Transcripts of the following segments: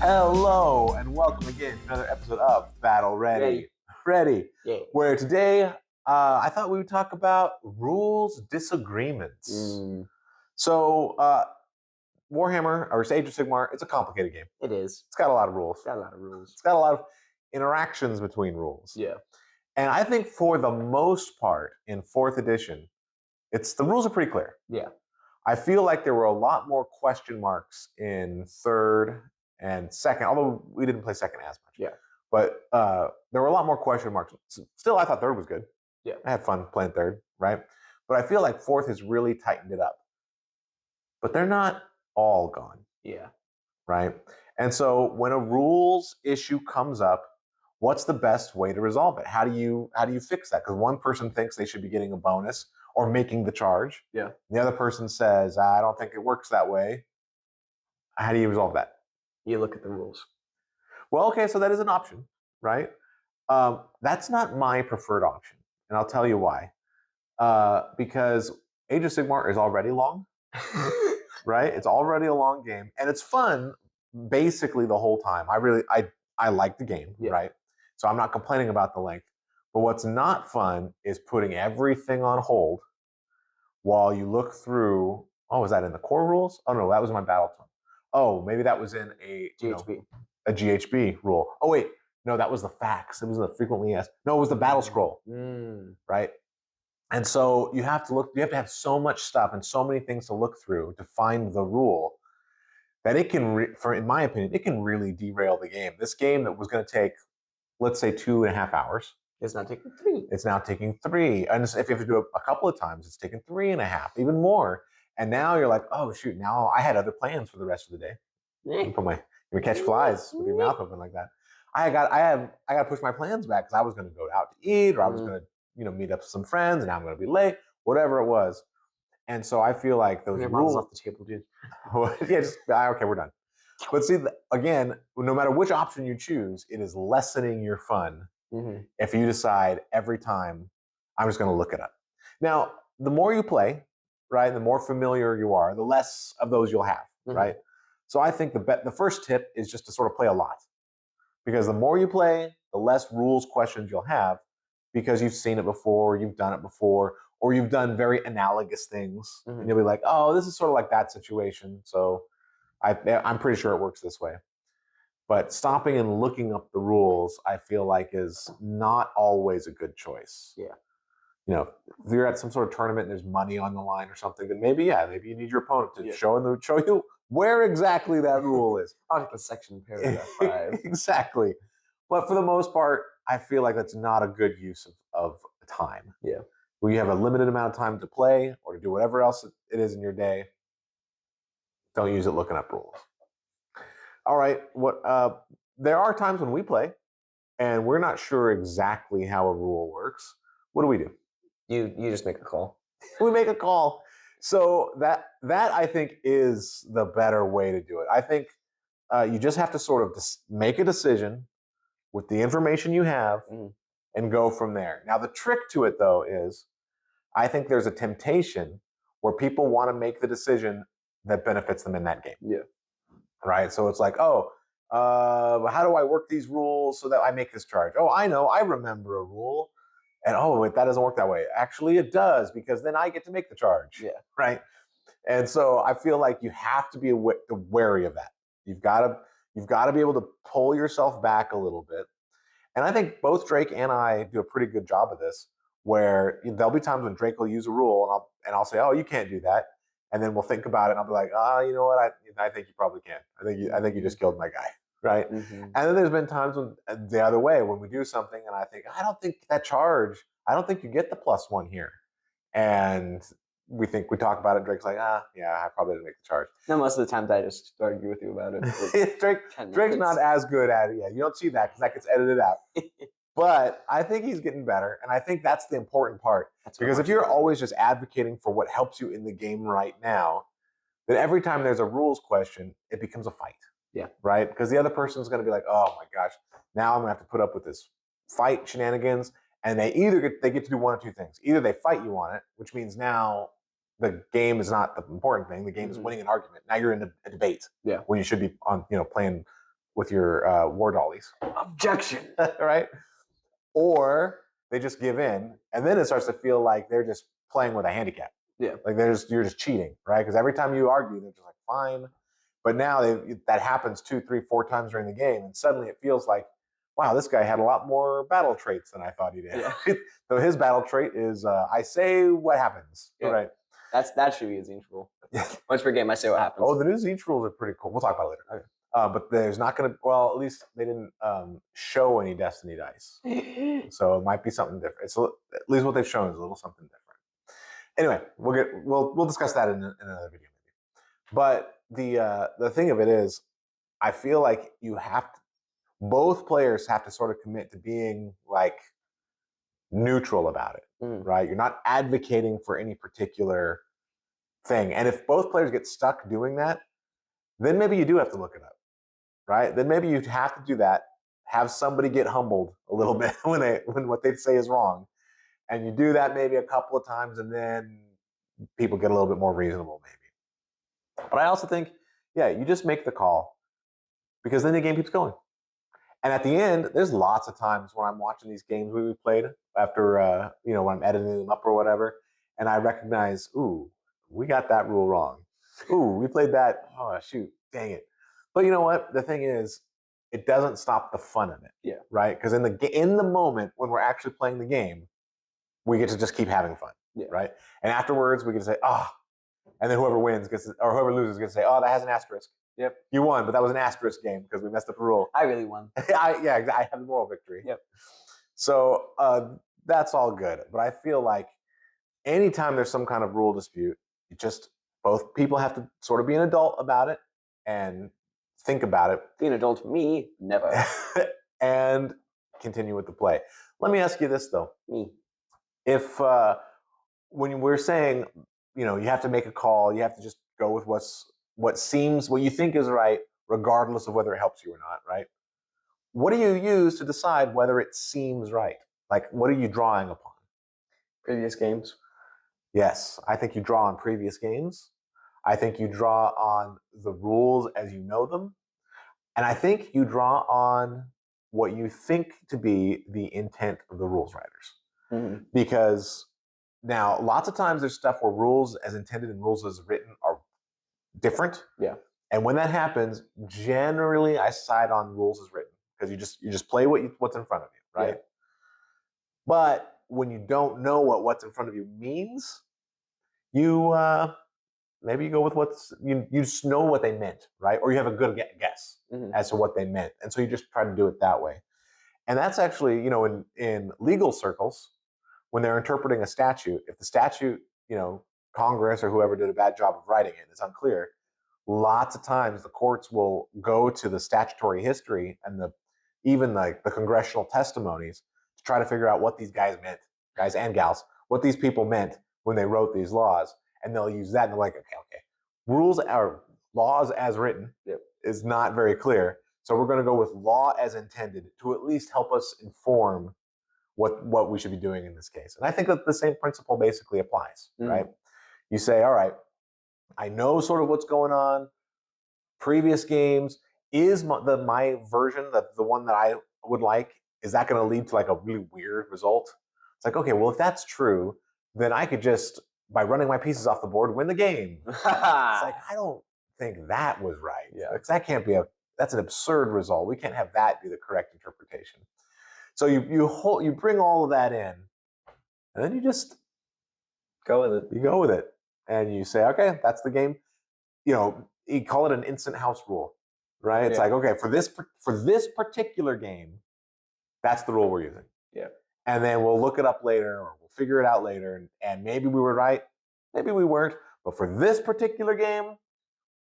Hello and welcome again to another episode of Battle Ready. Ready. Yeah. Where today I thought we would talk about rules disagreements. So Warhammer, or Age of Sigmar, it's a complicated game. It is. It's got a lot of rules. It's got a lot of rules. It's got a lot of interactions between rules. Yeah. And I think for the most part in 4th edition, the rules are pretty clear. Yeah. I feel like there were a lot more question marks in 3rd and 2nd, although we didn't play 2nd as much. Yeah. But there were a lot more question marks. Still, I thought 3rd was good. Yeah. I had fun playing 3rd, right? But I feel like 4th has really tightened it up. But they're not all gone. Yeah. Right? And so when a rules issue comes up, what's the best way to resolve it? How do you fix that? Because one person thinks they should be getting a bonus or making the charge. Yeah. The other person says, I don't think it works that way. How do you resolve that? You look at the rules. Well, okay, so that is an option, right? That's not my preferred option, and I'll tell you why. Because Age of Sigmar is already long, right? It's already a long game, and it's fun basically the whole time. I like the game, right? So I'm not complaining about the length. But what's not fun is putting everything on hold while you look through. Oh, was that in the core rules? Oh no, that was my battle tome. Oh, maybe that was in a GHB. A GHB rule. Oh wait, no, that was the facts. It was the frequently asked. No, it was the battle scroll, right? And so you have to look. You have to have so much stuff and so many things to look through to find the rule that it can, in my opinion, it can really derail the game. This game that was going to take, let's say, 2.5 hours. It's now taking 3. It's now taking 3. And if you have to do it a couple of times, it's taking 3.5, even more. And now you're like, oh shoot, now I had other plans for the rest of the day. You catch flies with your mouth open like that. I got to push my plans back because I was going to go out to eat, or I was going to meet up with some friends, and now I'm going to be late, whatever it was. And so I feel like those rules off the table, dude. Okay, we're done. But see, again, no matter which option you choose, it is lessening your fun if you decide every time I'm just going to look it up. Now, the more you play, right, the more familiar you are, the less of those you'll have, right? So I think the first tip is just to sort of play a lot. Because the more you play, the less rules questions you'll have, because you've seen it before, you've done it before, or you've done very analogous things. And you'll be like, oh, this is sort of like that situation. So I'm pretty sure it works this way. But stopping and looking up the rules, I feel like, is not always a good choice. Yeah. If you're at some sort of tournament and there's money on the line or something, then maybe you need your opponent to show you where exactly that rule is. Article section paragraph 5. Exactly. But for the most part, I feel like that's not a good use of time. Yeah. When you have a limited amount of time to play or to do whatever else it is in your day, don't use it looking up rules. All right. There are times when we play and we're not sure exactly how a rule works. What do? You just make a call. We make a call. So that I think is the better way to do it. I think you just have to sort of make a decision with the information you have and go from there. Now, the trick to it, though, is I think there's a temptation where people want to make the decision that benefits them in that game. Yeah. Right? So it's like, how do I work these rules so that I make this charge? Oh, I know. I remember a rule. And wait, that doesn't work that way. Actually, it does, because then I get to make the charge. Yeah. Right? And so I feel like you have to be wary of that. You've got to be able to pull yourself back a little bit. And I think both Drake and I do a pretty good job of this, where there'll be times when Drake will use a rule and I'll say, oh, you can't do that. And then we'll think about it and I'll be like, you know what? I think you probably can. I think you just killed my guy. Right. And then there's been times when the other way, when we do something and I think, I don't think you get the +1 here. And we talk about it. Drake's like, yeah, I probably didn't make the charge. No, most of the times I just argue with you about it. Drake's not as good at it. Yeah, you don't see that because that gets edited out. But I think he's getting better, and I think that's the important part. Because if you're always just advocating for what helps you in the game right now, then every time there's a rules question, it becomes a fight. Yeah. Right? Because the other person's going to be like, oh my gosh, now I'm going to have to put up with this fight shenanigans. And they get to do one of two things. Either they fight you on it, which means now the game is not the important thing. The game is winning an argument. Now you're in a debate. Yeah. When you should be on, playing war dollies, Objection. right? Or they just give in, and then it starts to feel like they're just playing with a handicap. Yeah. Like you're just cheating, right? Because every time you argue, they're just like, fine. But now that happens 2, 3, 4 times during the game, and suddenly it feels like, wow, this guy had a lot more battle traits than I thought he did. Yeah. So his battle trait is, I say what happens, Yeah. right? That should be a Zinch rule. Once per game, I say what happens. Oh, the new Zinch rules are pretty cool. We'll talk about it later. Okay. But there's not going to, well, at least they didn't show any Destiny dice. So it might be something different. It's at least what they've shown is a little something different. Anyway, we'll discuss that in another video maybe. But the thing of it is, I feel like both players have to sort of commit to being like neutral about it, right? You're not advocating for any particular thing. And if both players get stuck doing that, then maybe you do have to look it up, right? Then maybe you have to do that, have somebody get humbled a little bit when what they say is wrong. And you do that maybe a couple of times, and then people get a little bit more reasonable maybe. But I also think, yeah, you just make the call, because then the game keeps going. And at the end, there's lots of times when I'm watching these games we played after, when I'm editing them up or whatever, and I recognize, ooh, we got that rule wrong. Ooh, we played that. Oh, shoot, dang it. But you know what? The thing is, it doesn't stop the fun of it. Yeah. Right? Because in the moment when we're actually playing the game, we get to just keep having fun. Yeah. Right? And afterwards, we get to say, and then whoever wins or whoever loses gets to say, that has an asterisk. Yep. You won, but that was an asterisk game because we messed up a rule. I really won. I have the moral victory. Yep. So that's all good. But I feel like anytime there's some kind of rule dispute, both people have to sort of be an adult about it and think about it. Be an adult, me, never. And continue with the play. Let me ask you this, though. Me. If when we're saying, you have to make a call, you have to just go with what you think is right, regardless of whether it helps you or not, right? What do you use to decide whether it seems right? Like, what are you drawing upon? Previous games. Yes, I think you draw on previous games. I think you draw on the rules as you know them. And I think you draw on what you think to be the intent of the rules writers. Mm-hmm. Because now, lots of times there's stuff where rules as intended and rules as written are different. Yeah. And when that happens, generally I side on rules as written, because you just play what's in front of you, right? Yeah. But when you don't know what's in front of you means, you maybe you go with you just know what they meant, right? Or you have a good guess as to what they meant, and so you just try to do it that way. And that's actually, in legal circles, when they're interpreting a statute, if the statute, Congress or whoever did a bad job of writing it, it's unclear. Lots of times the courts will go to the statutory history and even the congressional testimonies to try to figure out what these guys and gals, what these people meant when they wrote these laws. And they'll use that and they're like, okay. Rules or laws as written is not very clear. So we're going to go with law as intended to at least help us inform what we should be doing in this case. And I think that the same principle basically applies, right? You say, all right, I know sort of what's going on. Previous games, is my version, the one that I would like, is that going to lead to like a really weird result? It's like, okay, well, if that's true, then I could just, by running my pieces off the board, win the game. It's like, I don't think that was right. Yeah. That can't be that's an absurd result. We can't have that be the correct interpretation. So you bring all of that in, and then you just go with it. You go with it, and you say, okay, that's the game. You call it an instant house rule, right? It's like, okay, for this particular game, that's the rule we're using. Yeah. And then we'll look it up later, or we'll figure it out later, and maybe we were right, maybe we weren't. But for this particular game,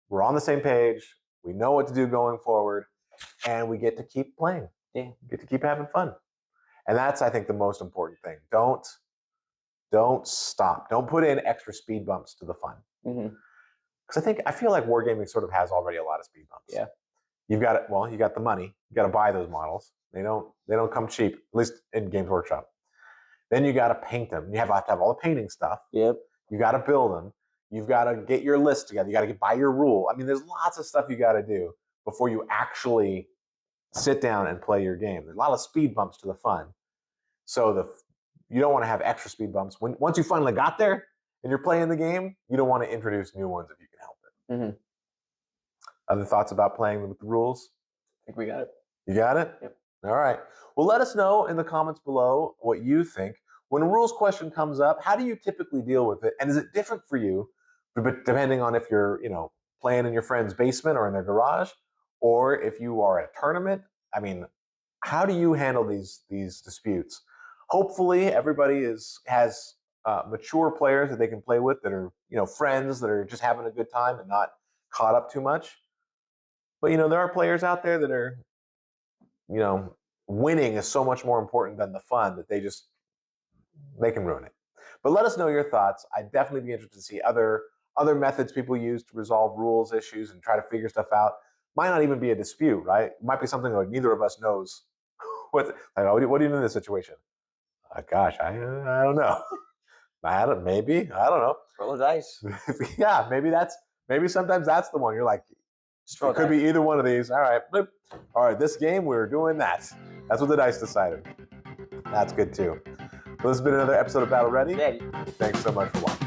we're on the same page. We know what to do going forward, and we get to keep playing. Yeah. We get to keep having fun. And that's, I think, the most important thing. Don't stop. Don't put in extra speed bumps to the fun. Because I feel like wargaming sort of has already a lot of speed bumps. Yeah. You got the money. You got to buy those models. They don't come cheap, at least in Games Workshop. Then you got to paint them. You have to have all the painting stuff. Yep. You got to build them. You've got to get your list together. You got to buy your rule. I mean, there's lots of stuff you got to do before you actually sit down and play your game. There's a lot of speed bumps to the fun. So you don't want to have extra speed bumps. Once you finally got there and you're playing the game, you don't want to introduce new ones if you can help it. Mm-hmm. Other thoughts about playing with the rules? I think we got it. You got it? Yep. All right. Well, let us know in the comments below what you think. When a rules question comes up, how do you typically deal with it? And is it different for you, depending on if you're, playing in your friend's basement or in their garage, or if you are at a tournament? I mean, how do you handle these disputes? Hopefully, everybody has mature players that they can play with that are, friends that are just having a good time and not caught up too much. But there are players out there that are, winning is so much more important than the fun that they can ruin it. But let us know your thoughts. I'd definitely be interested to see other methods people use to resolve rules issues and try to figure stuff out. Might not even be a dispute, right? It might be something like neither of us knows what do you do in this situation? Gosh, I don't know. Maybe I don't know. Roll the dice. Yeah, maybe sometimes that's the one. You're like, it could be either one of these. All right, this game we're doing that. That's what the dice decided. That's good too. Well, this has been another episode of Battle Ready. Ready. Thanks so much for watching.